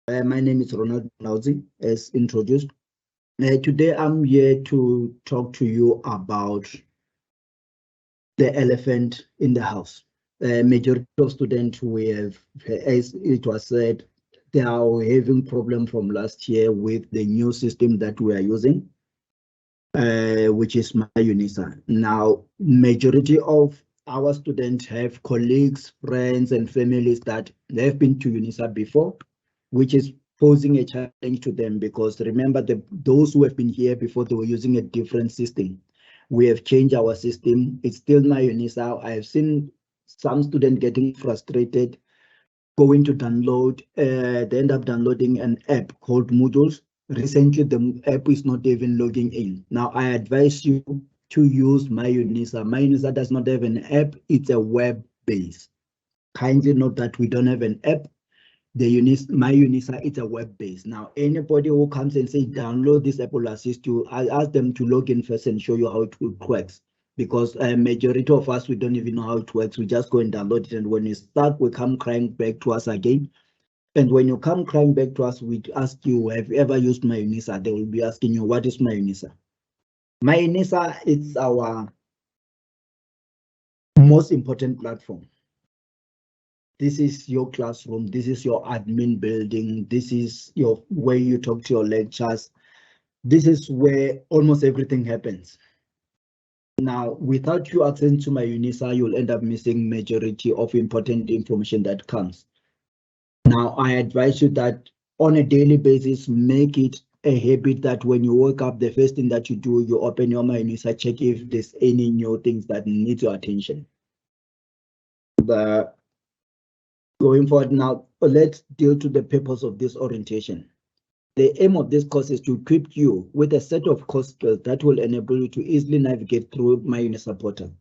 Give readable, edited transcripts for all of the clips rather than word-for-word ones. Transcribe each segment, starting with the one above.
My name is Mulaudzi, as introduced. Today, I'm here to talk to you about the elephant in the house. Majority of students we have, as it was said, they are having problem from last year with the new system that we are using, which is My Unisa. Now, majority of our students have colleagues, friends, and families that have been to Unisa before, which is posing a challenge to them because remember those who have been here before, they were using a different system. We have changed our system. It's still My Unisa. I have seen some students getting frustrated, going to download, they end up downloading an app called Moodles. Recently, the app is not even logging in. Now, I advise you to use My Unisa. My Unisa does not have an app, it's a web base. Kindly note that we don't have an app. My Unisa, it's a web base. Now, anybody who comes and say download this app will assist you, I ask them to log in first and show you how it works. Because a majority of us, we don't even know how it works. We just go and download it. And when you start, we come crying back to us again. And when you come crying back to us, we ask you, have you ever used My Unisa? They will be asking you, what is My Unisa? My Unisa is our most important platform. This is your classroom. This is your admin building. This is your where you talk to your lectures. This is where almost everything happens. Now, without you accessing to My Unisa, you'll end up missing majority of important information that comes. Now, I advise you that on a daily basis, make it a habit that when you wake up, the first thing that you do, you open your My Unisa, check if there's any new things that need your attention. But going forward now, let's deal to the purpose of this orientation. The aim of this course is to equip you with a set of core skills that will enable you to easily navigate through My Unisa portal.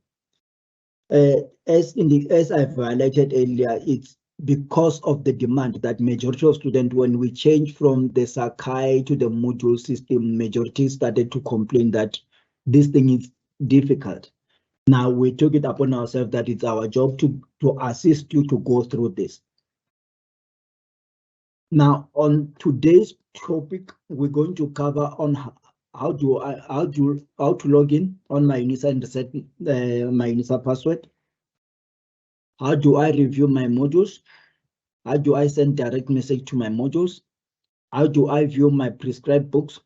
As I've highlighted earlier, it's because of the demand that majority of students, when we change from the Sakai to the module system, majority started to complain that this thing is difficult. Now we took it upon ourselves that it's our job to assist you to go through this. Now, on today's topic, we're going to cover on how to log in on My Unisa and set My Unisa password. How do I review my modules? How do I send direct message to my modules? How do I view my prescribed books?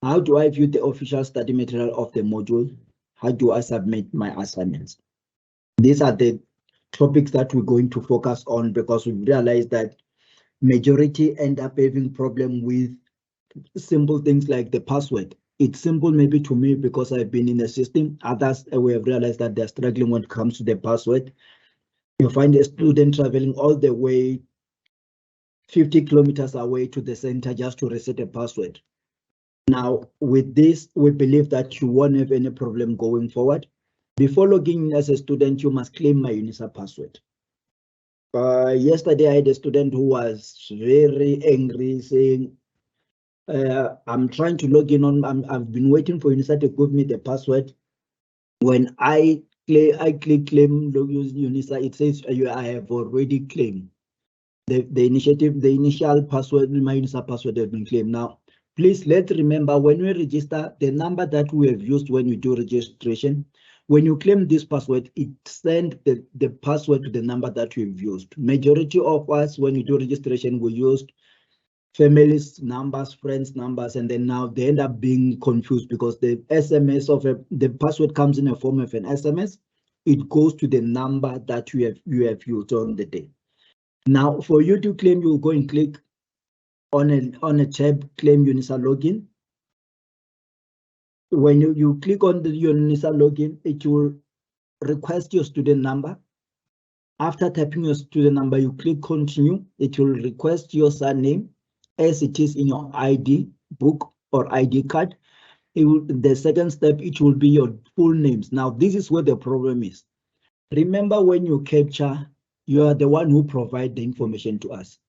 How do I view the official study material of the module? How do I submit my assignments? These are the topics that we're going to focus on because we've realized that majority end up having problem with simple things like the password. It's simple maybe to me because I've been in the system. Others, we have realized that they're struggling when it comes to the password. You find a student traveling all the way 50 kilometers away to the center just to reset a password. Now, with this, we believe that you won't have any problem going forward. Before logging in as a student, you must claim My Unisa password. Yesterday, I had a student who was very angry, saying, I'm trying to log in I've been waiting for Unisa to give me the password. When I click claim Unisa, it says I have already claimed. The initial password, My Unisa password has been claimed. Now, please let's remember when we register, the number that we have used when we do registration, when you claim this password, it sends the password to the number that we've used. Majority of us, when we do registration, we used families numbers, friends numbers, and then now they end up being confused because the SMS of the password comes in a form of an SMS. It goes to the number that you have used on the day. Now, for you to claim, you'll go and click on a tab, claim Unisa login. When you click on the Unisa login, it will request your student number. After typing your student number, you click continue. It will request your surname as it is in your ID book or ID card. The second step, it will be your full names. Now, this is where the problem is. Remember, when you capture, you are the one who provide the information to us.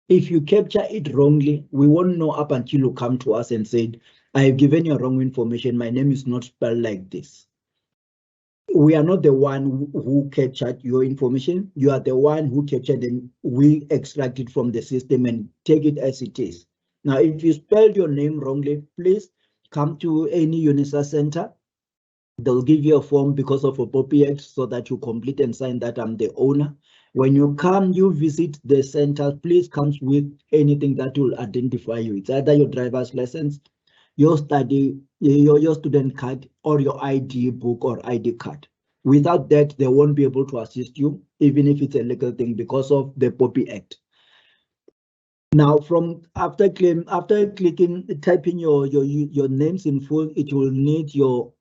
If you capture it wrongly, we won't know up until you come to us and said, I have given you wrong information. My name is not spelled like this. we are not the one who captured your information. You are the one who captured and we extract it from the system and take it as it is. Now, if you spelled your name wrongly, please come to any UNISA center. They'll give you a form because of a POPI Act so that you complete and sign that I'm the owner. When you come, you visit the center, please come with anything that will identify you. It's either your driver's license, your student card, or your ID book or ID card. Without that, they won't be able to assist you, even if it's a legal thing, because of the POPI Act. Now, after clicking, typing your names in full, it will need your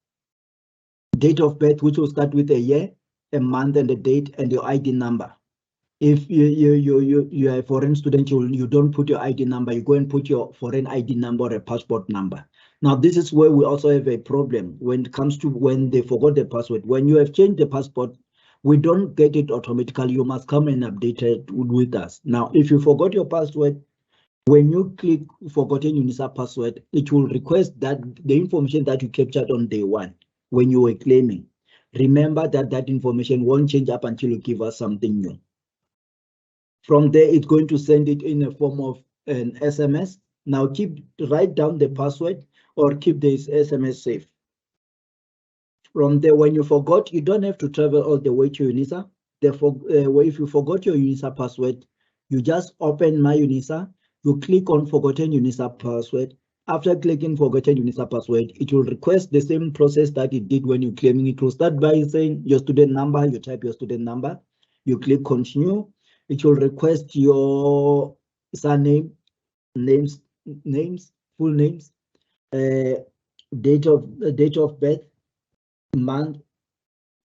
date of birth, which will start with a year, a month, and a date, and your ID number. If you're a foreign student, you don't put your ID number, you go and put your foreign ID number or a passport number. Now, this is where we also have a problem when it comes to when they forgot the password. When you have changed the passport, we don't get it automatically. You must come and update it with us. Now, if you forgot your password, when you click forgotten UNISA password, it will request that the information that you captured on day one when you were claiming. Remember that that information won't change up until you give us something new. From there, it's going to send it in a form of an SMS. Now write down the password or keep this SMS safe. From there, when you forgot, you don't have to travel all the way to UNISA. Therefore, if you forgot your UNISA password, you just open My Unisa, you click on forgotten UNISA password. After clicking forgotten UNISA password, it will request the same process that it did when you're claiming. It will start by saying your student number, you type your student number, you click continue. It will request your surname, full names, date of birth, month,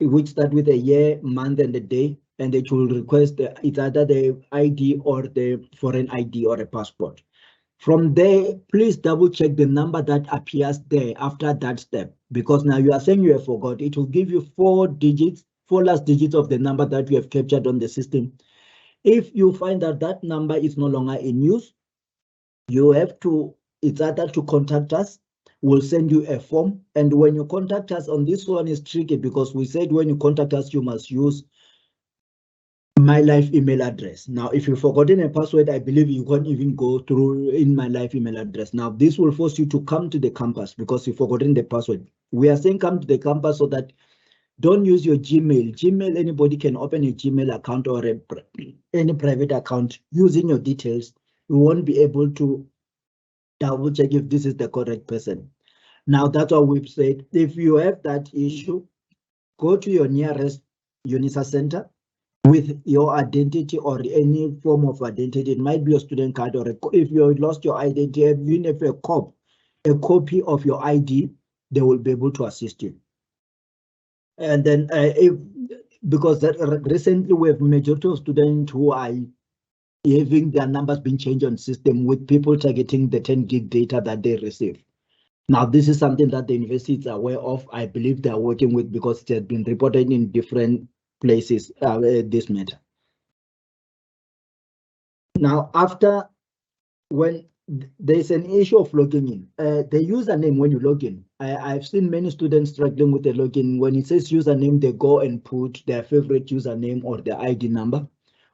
which start with a year, month, and a day, and it will request it's either the ID or the foreign ID or a passport. From there, please double check the number that appears there after that step, because now you are saying you have forgot. It will give you four last digits of the number that you have captured on the system. If you find that that number is no longer in use, you have to, it's either to contact us, we'll send you a form. And when you contact us on this one is tricky because we said when you contact us, you must use My Life email address. Now, if you've forgotten a password, I believe you can't even go through in My Life email address. Now, this will force you to come to the campus because you've forgotten the password. We are saying come to the campus so that don't use your Gmail. Gmail, anybody can open a Gmail account or any private account using your details. We won't be able to double check if this is the correct person. Now, that's what we've said. If you have that issue, go to your nearest UNISA center with your identity or any form of identity. It might be your student card, or if you lost your identity, even if a copy of your ID, they will be able to assist you. And then because recently we have majority of students who are having their numbers being changed on system with people targeting the 10 gig data that they receive. Now, this is something that the university is aware of. I believe they are working with because it has been reported in different places, this matter. Now, after when there's an issue of logging in, the username when you log in, I've seen many students struggling with the login. When it says username, they go and put their favorite username or their ID number.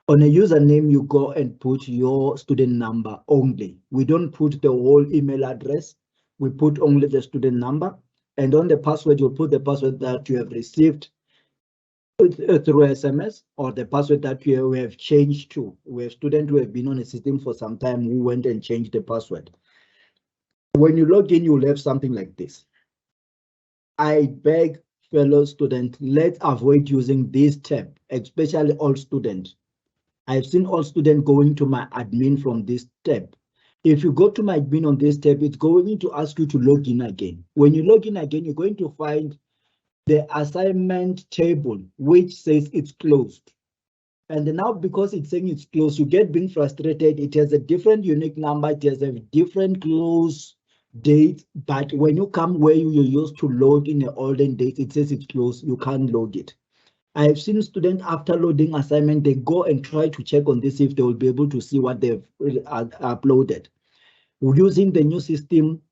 On a username, you go and put your student number only. We don't put the whole email address. We put only the student number. And on the password, you put the password that you have received through SMS or the password that we have changed to. We have students who have been on a system for some time who went and changed the password. When you log in, you'll have something like this. I beg fellow students, let's avoid using this tab, especially all students. I've seen all students going to my admin from this tab. If you go to my admin on this tab, it's going to ask you to log in again. When you log in again, you're going to find the assignment table, which says it's closed. And now because it's saying it's closed, you get being frustrated. It has a different unique number. It has a different close date. But when you come where you used to load in the olden days, it says it's closed. You can't load it. I've seen students after loading assignment, they go and try to check on this if they will be able to see what they've uploaded. Using the new system,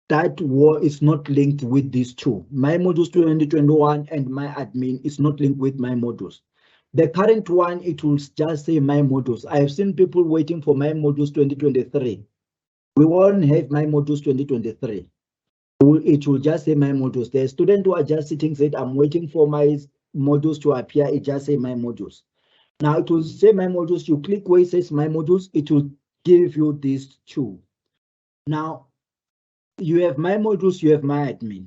that war is not linked with these two. My modules 2021 and my admin is not linked with my modules. The current one, it will just say my modules. I have seen people waiting for my modules 2023. We won't have my modules 2023. It will just say my modules. The student who are just sitting said, I'm waiting for my modules to appear. It just say my modules. Now it will say my modules. You click where it says my modules, it will give you these two. Now you have my modules, you have my admin.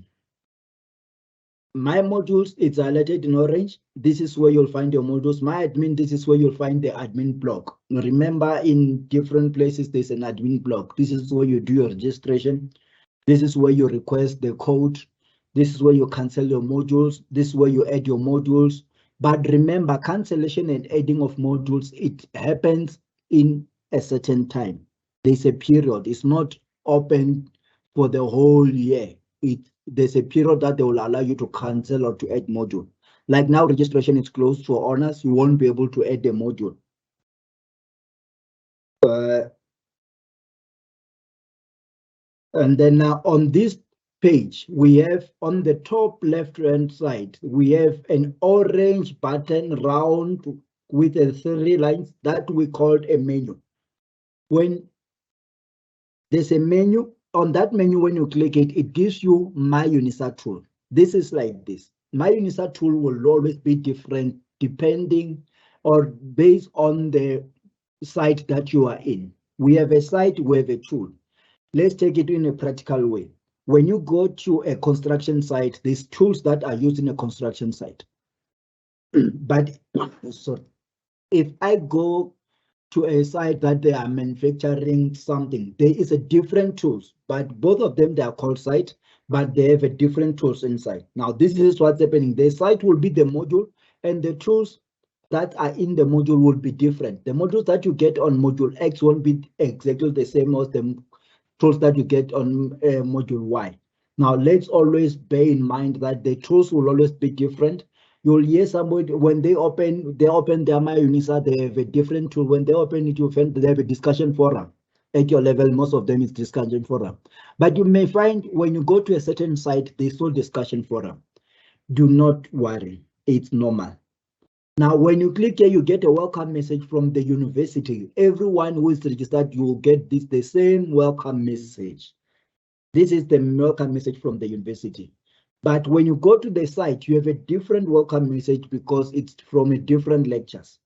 My modules, it's highlighted in orange. This is where you'll find your modules. My admin, this is where you'll find the admin block. Remember, in different places, there's an admin block. This is where you do your registration. This is where you request the code. This is where you cancel your modules. This is where you add your modules. But remember, cancellation and adding of modules, it happens in a certain time. There's a period. It's not open for the whole year. There's a period that they will allow you to cancel or to add module. Like now, registration is closed for honors. You won't be able to add the module. And then on this page, we have on the top left-hand side, we have an orange button round with 3 lines that we called a menu. When there's a menu, on that menu, when you click it, it gives you My Unisa tool. This is like this. My Unisa tool will always be different depending or based on the site that you are in. We have a site, we have a tool. Let's take it in a practical way. When you go to a construction site, there's tools that are used in a construction site. But so if I go to a site that they are manufacturing something, there is a different tools, but both of them, they are called site, but they have a different tools inside. Now, this is what's happening. The site will be the module, and the tools that are in the module will be different. The modules that you get on module X won't be exactly the same as the tools that you get on module Y. Now, let's always bear in mind that the tools will always be different. You'll hear somebody, when they open their My Unisa, they have a different tool. When they open it, you find they have a discussion forum. At your level, most of them is discussion forum. But you may find when you go to a certain site, there's no discussion forum. Do not worry, it's normal. Now, when you click here, you get a welcome message from the university. Everyone who is registered, you will get the same welcome message. This is the welcome message from the university. But when you go to the site, you have a different welcome message because it's from a different lectures.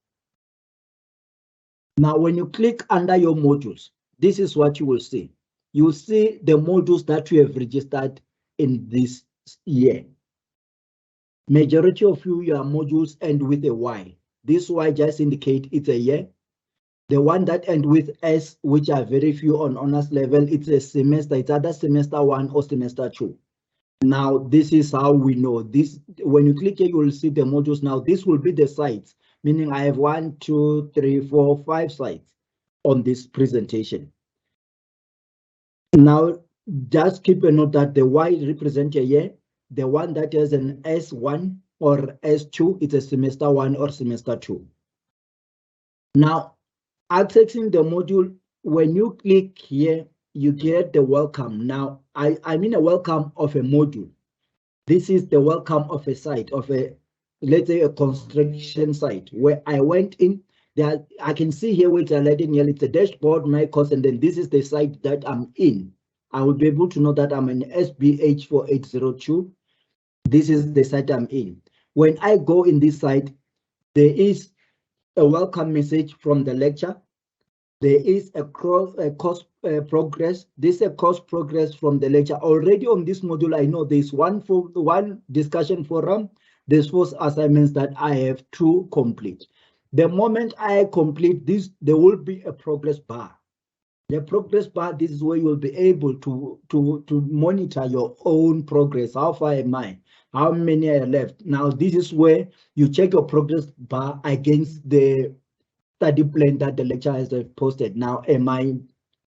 Now, when you click under your modules, this is what you will see. You will see the modules that you have registered in this year. Majority of your modules end with a Y. This Y just indicate it's a year. The one that end with S, which are very few on honors level, it's a semester. It's either semester 1 or semester 2. Now, this is how we know this. When you click here, you will see the modules. Now, this will be the sites, meaning I have 1, 2, 3, 4, 5 sites on this presentation. Now, just keep a note that the Y represent a year. The one that has an S1 or S2, it's a semester 1 or semester 2. Now, accessing the module, when you click here, you get the welcome. Now, I mean a welcome of a module. This is the welcome of a site, of a, let's say, a construction site where I went in. There, I can see here where it's highlighted here, it's a dashboard, my course, and then this is the site that I'm in. I will be able to know that I'm in SBH 4802. This is the site I'm in. When I go in this site, there is a welcome message from the lecture. There is a course progress. This is a course progress from the lecture. Already on this module, I know there's one discussion forum. There's 4 assignments that I have to complete. The moment I complete this, there will be a progress bar. The progress bar, this is where you'll be able to monitor your own progress. How far am I? How many are left? Now, this is where you check your progress bar against the study plan that the lecturer has posted. Now, am I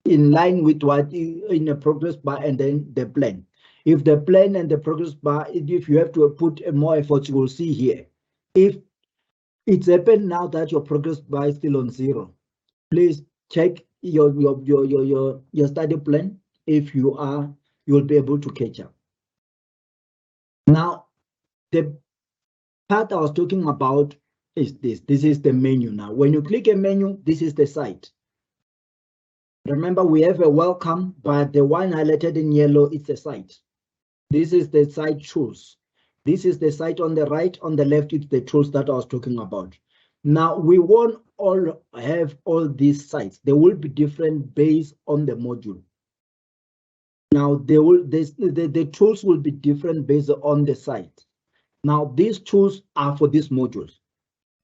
in line with what in the progress bar and then the plan? If the plan and the progress bar, if you have to put more effort, you will see here. If it's happened now that your progress bar is still on 0, please check your study plan. If you you'll be able to catch up. Now, the part I was talking about is this. This is the menu now. When you click a menu, this is the site. Remember, we have a welcome, but the one highlighted in yellow is the site. This is the site tools. This is the site on the right. On the left, it's the tools that I was talking about. Now, we won't all have all these sites. They will be different based on the module. Now, the tools will be different based on the site. Now, these tools are for these modules.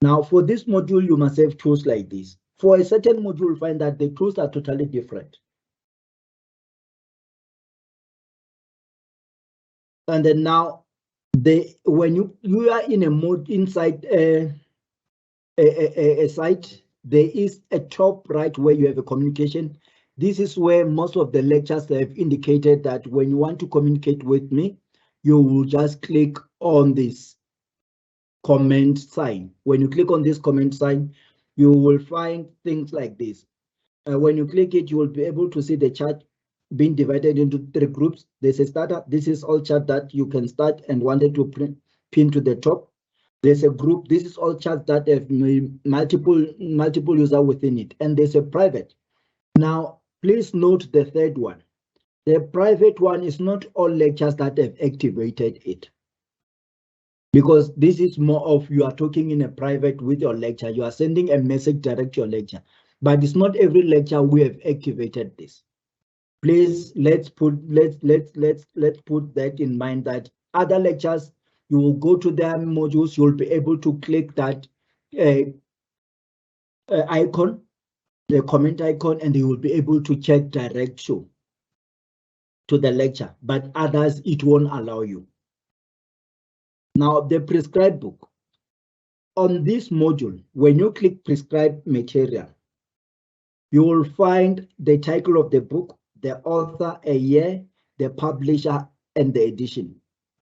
Now, for this module, you must have tools like this. For a certain module, you'll find that the tools are totally different. And then now, when you are in a mode inside a site, there is a top right where you have a communication. This is where most of the lectures have indicated that when you want to communicate with me, you will just click on this comment sign. When you click on this comment sign, you will find things like this. When you click it, you will be able to see the chat being divided into 3 groups. There's a starter. This is all chat that you can start and wanted to pin to the top. There's a group. This is all chats that have multiple users within it. And there's a private. Now, please note the third one. The private one is not all lectures that have activated it. Because this is more of you are talking in a private with your lecture. You are sending a message direct to your lecture. But it's not every lecture we have activated this. Please let's put that in mind that other lectures, you will go to their modules, you'll be able to click that icon, the comment icon, and you will be able to check direct to the lecture, but others it won't allow you. Now, the prescribed book. On this module, when you click prescribed material, you will find the title of the book, the author, a year, the publisher, and the edition.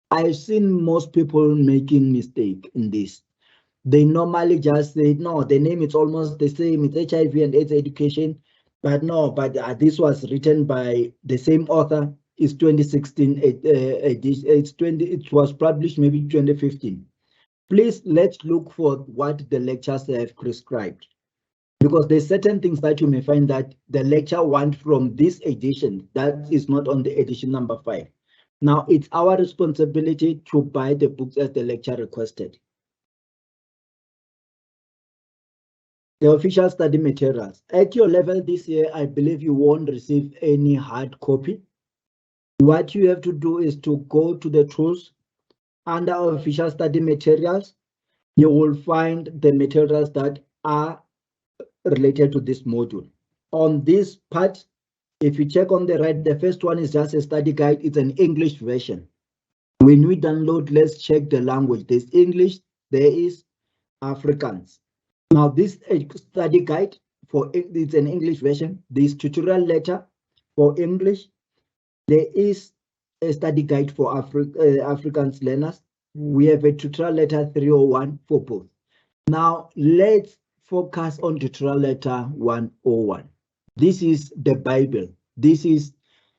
I've seen most people making mistake in this. They normally just say, no, the name is almost the same, it's HIV and AIDS education, but no, but this was written by the same author, it's 2016 edition, it was published maybe 2015. Please, let's look for what the lectures have prescribed. Because there's certain things that you may find that the lecture want from this edition that is not on the edition number 5. Now, it's our responsibility to buy the books as the lecture requested. The official study materials. At your level this year, I believe you won't receive any hard copy. What you have to do is to go to the tools under official study materials. You will find the materials that are related to this module. On this part, if you check on the right, the first one is just a study guide. It's an English version. When we download, let's check the language. There's English, there is Afrikaans. Now, this study guide for it's an English version. This tutorial letter for English. There is a study guide for Afrikaans learners. We have a tutorial letter 301 for both. Now, let's focus on tutorial letter 101. This is the Bible. This is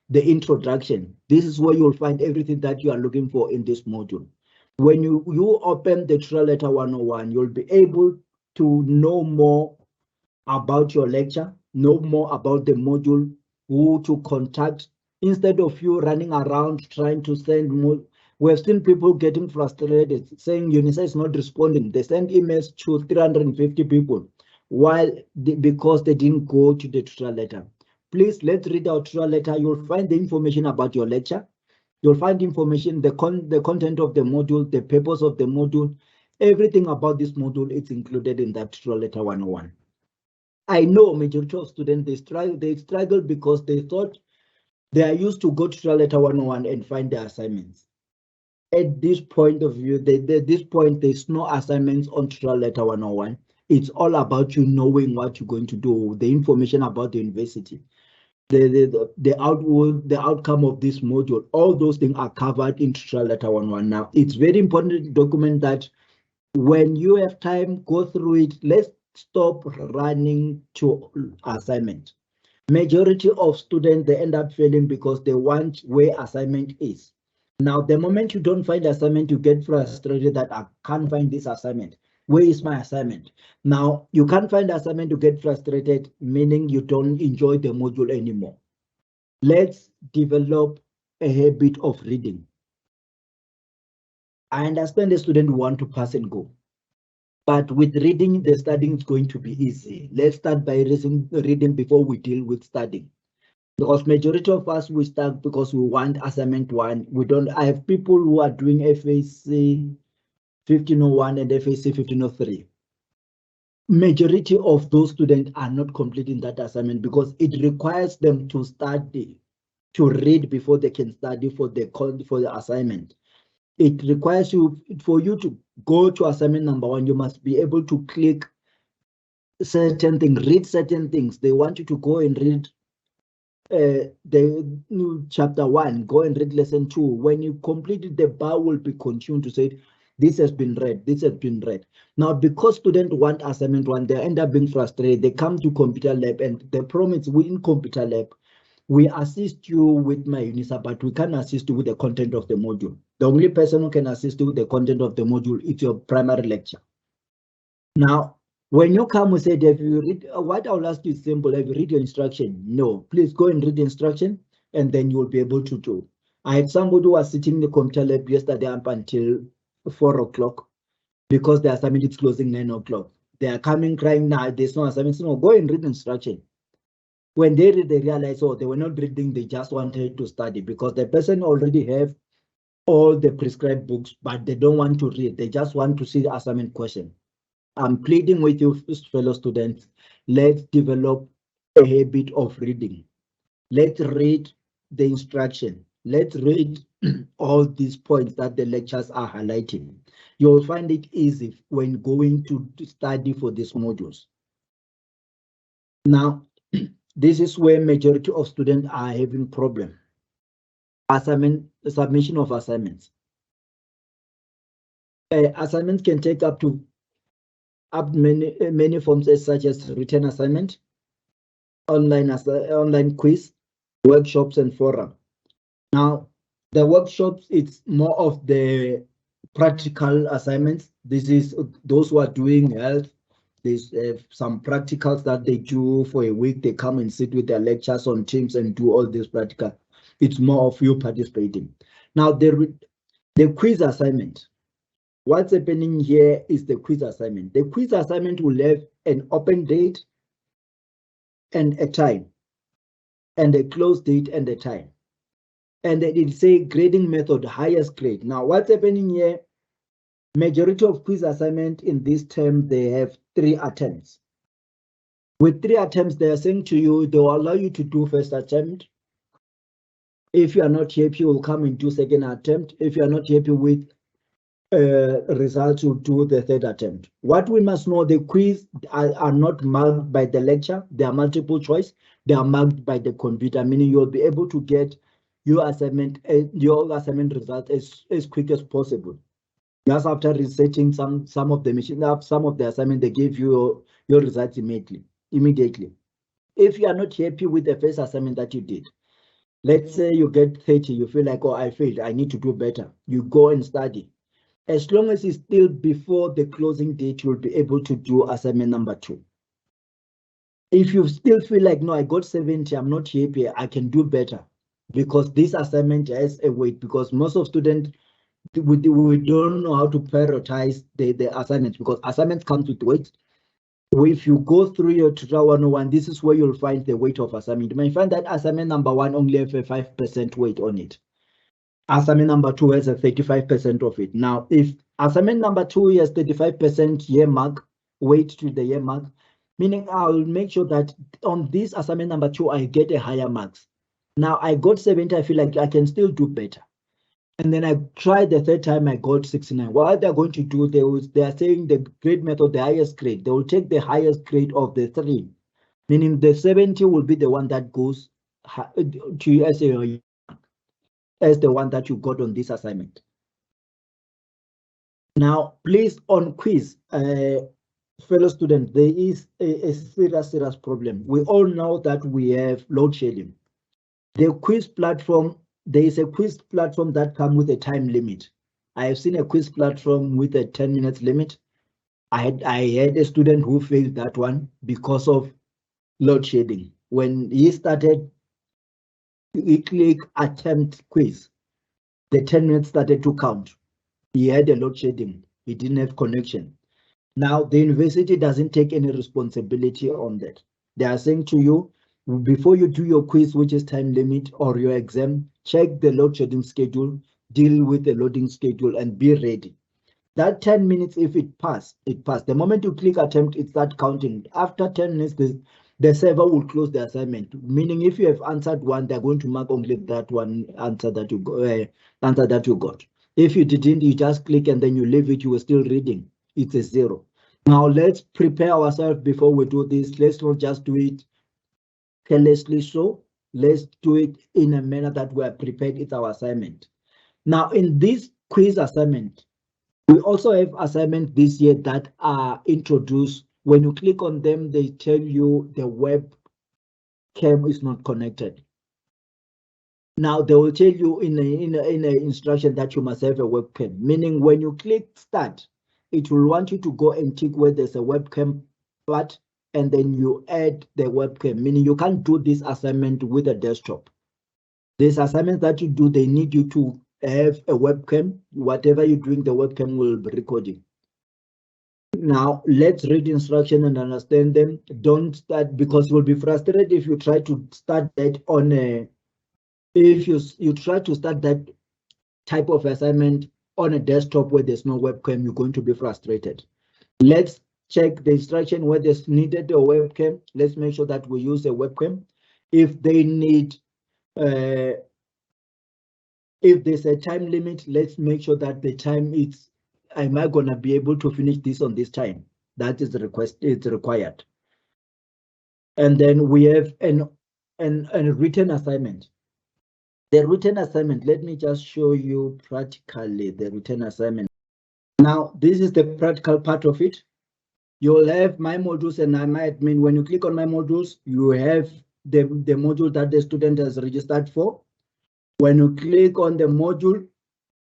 the introduction. This is where you'll find everything that you are looking for in this module. When you open the tutorial letter 101, you'll be able to know more about your lecture, know more about the module, who to contact, instead of you running around trying to send more. We've seen people getting frustrated, saying UNISA is not responding. They send emails to 350 people because they didn't go to the tutorial letter. Please, let's read our tutorial letter. You'll find the information about your lecture. You'll find information, the content of the module, the purpose of the module, everything about this module is included in that tutorial letter 101. I know majority of students, they struggle because they thought they are used to go to tutorial letter 101 and find their assignments. At this point of view, this point, there's no assignments on tutorial letter 101. It's all about you knowing what you're going to do, the information about the university, the outcome of this module. All those things are covered in tutorial letter 101. Now, it's very important to document that when you have time, go through it. Let's stop running to assignment. Majority of students, they end up failing because they want where assignment is. Now, the moment you don't find assignment, you get frustrated that I can't find this assignment. Where is my assignment? Now, you can't find assignment to get frustrated, meaning you don't enjoy the module anymore. Let's develop a habit of reading. I understand the student want to pass and go, but with reading, the studying is going to be easy. Let's start by reading before we deal with studying. Because majority of us, we start because we want assignment one. We don't. I have people who are doing FAC 1501 and FAC 1503. Majority of those students are not completing that assignment because it requires them to study, to read before they can study for the assignment. It requires you, for you to go to assignment number one, you must be able to click certain things, read certain things. They want you to go and read the new chapter one, go and read lesson two. When you complete it, the bar will be continued to say, this has been read, this has been read. Now, because students want assignment one, they end up being frustrated. They come to computer lab, and the promise within computer lab, we assist you with My Unisa, but we can't assist you with the content of the module. The only person who can assist you with the content of the module is your primary lecture. Now, when you come, we said, if you read, what I'll ask you is simple. Have you read your instruction? No, please go and read the instruction, and then you will be able to do. I had somebody who was sitting in the computer lab yesterday up until 4 o'clock because the assignment is closing 9 o'clock. They are coming crying now, there's no assignment. No, go and read the instruction. When they read, they realize, oh, they were not reading, they just wanted to study because the person already have all the prescribed books, but they don't want to read. They just want to see the assignment question. I'm pleading with you, fellow students, let's develop a habit of reading. Let's read the instruction. Let's read all these points that the lectures are highlighting. You'll find it easy when going to study for these modules. Now, this is where majority of students are having problem. Submission of assignments. Assignments can take up many forms such as written assignment, online quiz, workshops, and forum. Now, the workshops, it's more of the practical assignments. This is those who are doing health. There's some practicals that they do for a week. They come and sit with their lectures on Teams and do all this practical. It's more of you participating. Now, the quiz assignment. What's happening here is the quiz assignment. The quiz assignment will have an open date and a time, and a close date and a time. And it say grading method, highest grade. Now, what's happening here? Majority of quiz assignment in this term, they have 3 attempts. With 3 attempts, they are saying to you, they will allow you to do first attempt. If you are not happy, you will come and do second attempt. If you are not happy with results, you do the third attempt. What we must know, the quiz are not marked by the lecture. They are multiple choice. They are marked by the computer, meaning you'll be able to get your assignment result as quick as possible. Just after resetting some of the machine, some of the assignment, they give you your results immediately. If you are not happy with the first assignment that you did, let's say you get 30, you feel like, oh, I failed, I need to do better. You go and study. As long as it's still before the closing date, you'll be able to do assignment number 2. If you still feel like, no, I got 70, I'm not happy, I can do better, because this assignment has a weight, because most of students, we don't know how to prioritize the assignments, because assignments comes with weight. If you go through your tutorial 101, this is where you'll find the weight of assignment. You may find that assignment number 1 only have a 5% weight on it. Assignment number 2 has a 35% of it. Now, if assignment number 2 has 35% year mark, weight to the year mark, meaning I'll make sure that on this assignment number 2, I get a higher marks. Now I got 70, I feel like I can still do better. And then I tried the third time, I got 69. What they're going to do, they are saying the grade method, the highest grade. They will take the highest grade of the 3, meaning the 70 will be the one that goes to you as the one that you got on this assignment. Now, please, on quiz, fellow students, there is a serious problem. We all know that we have load shedding. The quiz platform, there is a quiz platform that comes with a time limit. I have seen a quiz platform with a 10 minutes limit. I had a student who failed that one because of load shedding. When he started, he click attempt quiz, the 10 minutes started to count. He had a load shedding. He didn't have connection. Now, the university doesn't take any responsibility on that. They are saying to you, before you do your quiz, which is time limit, or your exam, check the load shedding schedule, deal with the loading schedule, and be ready. That 10 minutes, if it passed, it passed. The moment you click attempt, it starts counting. After 10 minutes, the server will close the assignment. Meaning, if you have answered one, they're going to mark only that one answer that you got. If you didn't, you just click and then you leave it. You were still reading. It's a 0. Now let's prepare ourselves before we do this. Let's not just do it carelessly. So let's do it in a manner that we are prepared. It's our assignment. Now, in this quiz assignment, we also have assignments this year that are introduced. When you click on them, they tell you the webcam is not connected. Now they will tell you in a instruction that you must have a webcam, meaning when you click start, it will want you to go and tick where there's a webcam part, and then you add the webcam, meaning you can't do this assignment with a desktop. These assignments that you do, they need you to have a webcam. Whatever you're doing, the webcam will be recording. Now let's read instruction and understand them. Don't start, because you'll be frustrated if you try to start that on a, if you try to start that type of assignment on a desktop where there's no webcam, you're going to be frustrated. Let's check the instruction where there's needed a webcam. Let's make sure that we use a webcam. If they need, if there's a time limit, let's make sure that the time is, am I gonna be able to finish this on this time? That is the request, it's required. And then we have an written assignment. The written assignment, let me just show you practically the written assignment. Now, this is the practical part of it. You'll have my modules and my admin. When you click on my modules, you have the module that the student has registered for. When you click on the module,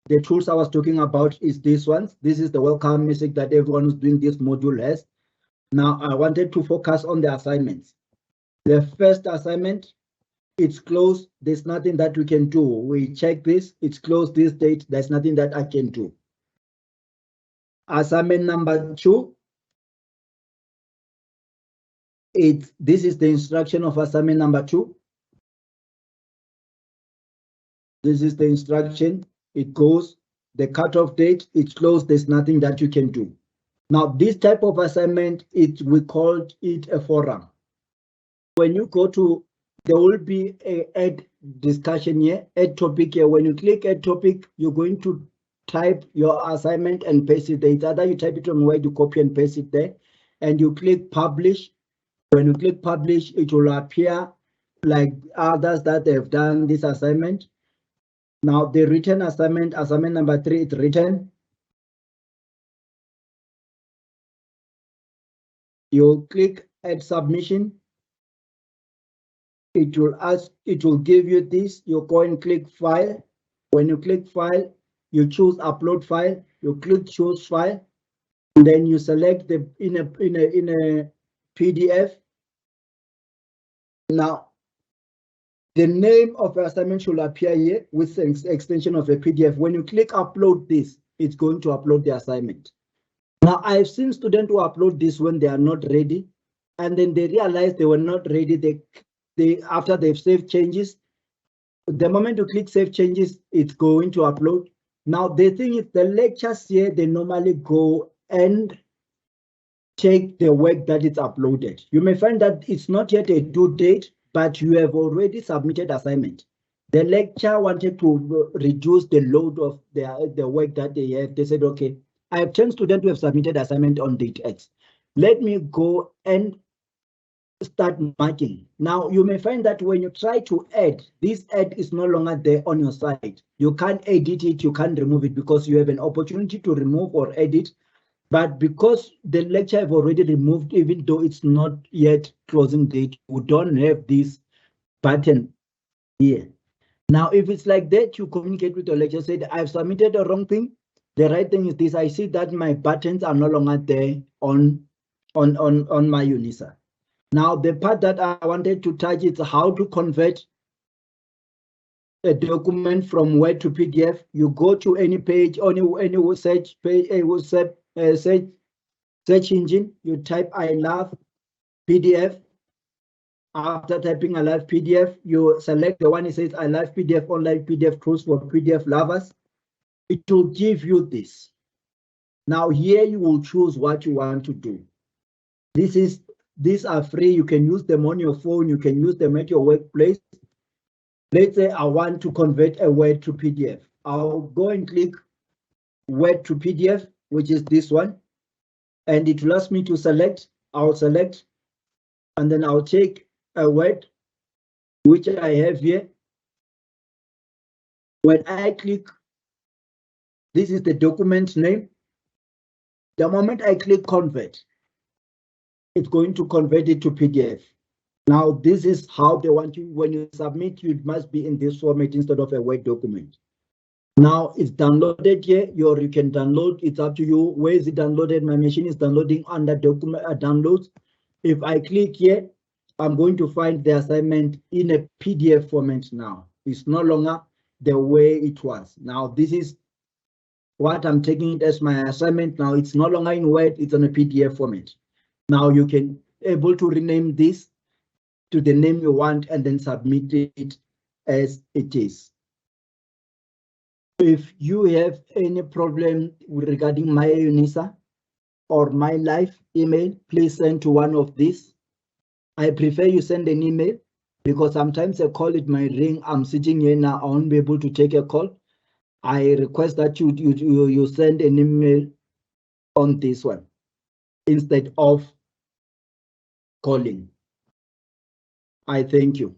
the tools I was talking about is this one. This is the welcome message that everyone who's doing this module has. Now, I wanted to focus on the assignments. The first assignment, it's closed. There's nothing that we can do. We check this, it's closed this date. There's nothing that I can do. Assignment number 2. This is the instruction of assignment number 2. This is the instruction. It goes, the cutoff date, it's closed. There's nothing that you can do. Now, this type of assignment, we called it a forum. When you go to, there will be a add discussion here, add topic here. When you click add topic, you're going to type your assignment and paste it there. It's either you type it on Word, you copy and paste it there, and you click publish. When you click publish, it will appear like others that have done this assignment. Now the written assignment, assignment number 3, it's written. You click add submission. It will ask, it will give you this. You go and click file. When you click file, you choose upload file. You click choose file, and then you select the in a PDF. Now, the name of the assignment should appear here with an extension of a PDF. When you click upload this, it's going to upload the assignment. Now, I've seen students who upload this when they are not ready, and then they realize they were not ready. After they've saved changes, the moment you click save changes, it's going to upload. Now, the thing is, the lectures here, they normally go and check the work that is uploaded. You may find that it's not yet a due date, but you have already submitted assignment. The lecturer wanted to reduce the load of the work that they have. They said, okay, I have 10 students who have submitted assignment on date X. Let me go and start marking. Now, you may find that when you try to add, this add is no longer there on your side. You can't edit it, you can't remove it, because you have an opportunity to remove or edit But because the lecture I've already removed, even though it's not yet closing date, we don't have this button here. Now, if it's like that, you communicate with your lecturer, say, I've submitted the wrong thing. The right thing is this. I see that my buttons are no longer there on my Unisa. Now, the part that I wanted to touch is how to convert a document from Word to PDF. You go to any page, any search page, search engine. You type "I love PDF." After typing "I love PDF," you select the one that says "I love PDF online PDF tools for PDF lovers." It will give you this. Now here you will choose what you want to do. These are free. You can use them on your phone. You can use them at your workplace. Let's say I want to convert a Word to PDF. I'll go and click Word to PDF, which is this one. And it will ask me to select. I'll select, and then I'll take a Word, which I have here. When I click, this is the document name. The moment I click convert, it's going to convert it to PDF. Now, this is how they want you, when you submit, you must be in this format instead of a Word document. Now it's downloaded here, or you can download, it's up to you. Where is it downloaded? My machine is downloading under document downloads. If I click here, I'm going to find the assignment in a PDF format now. It's no longer the way it was. Now this is what I'm taking it as my assignment now. It's no longer in Word, it's on a PDF format. Now you can able to rename this to the name you want and then submit it as it is. If you have any problem regarding My Unisa or My Life email, please send to one of these. I prefer you send an email because sometimes a call it might ring. I'm sitting here now, I won't be able to take a call. I request that you send an email on this one instead of calling. I thank you.